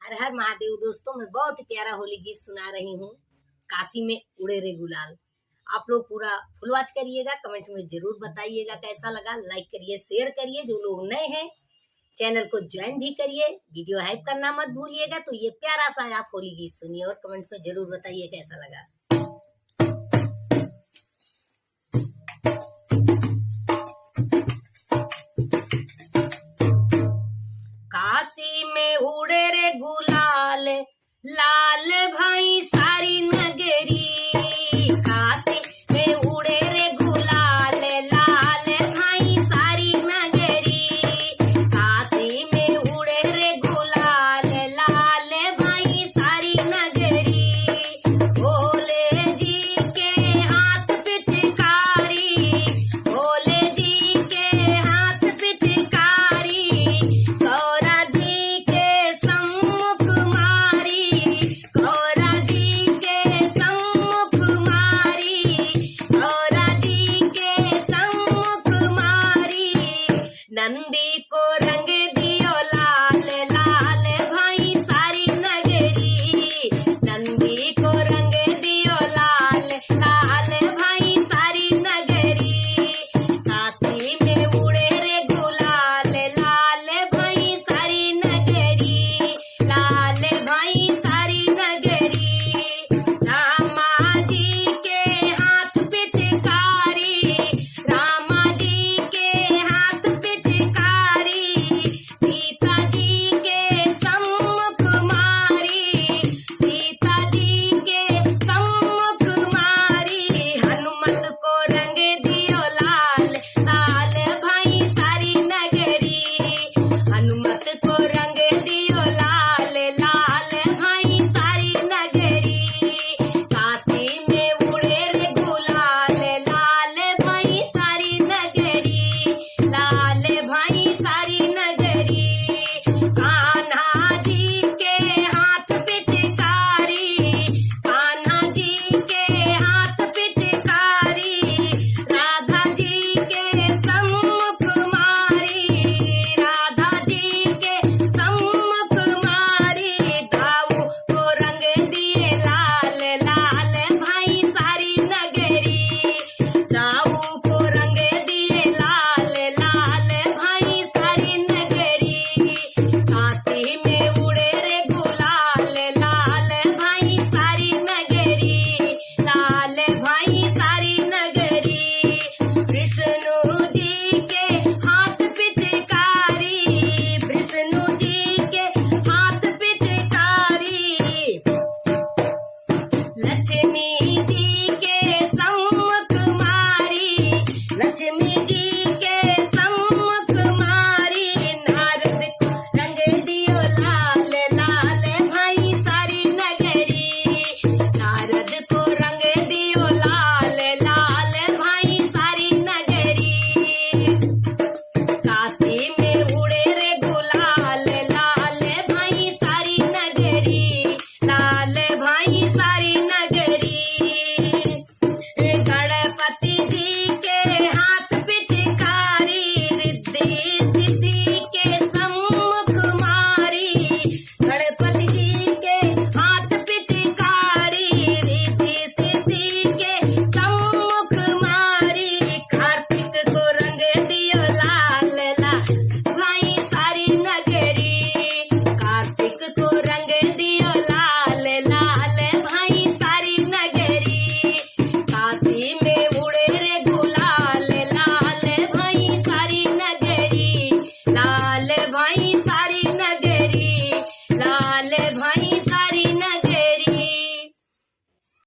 हर हर महादेव। दोस्तों मैं बहुत ही प्यारा होली गीत सुना रही हूँ, काशी में उड़े रे गुलाल। आप लोग पूरा फुल वॉच करिएगा, कमेंट में जरूर बताइएगा कैसा लगा। लाइक करिए, शेयर करिए, जो लोग नए हैं चैनल को ज्वाइन भी करिए। वीडियो हाइप करना मत भूलिएगा। तो ये प्यारा सा आप होली गीत सुनिए और कमेंट में जरूर बताइए कैसा लगा। काशी में उड़े रे गुलाल, लाल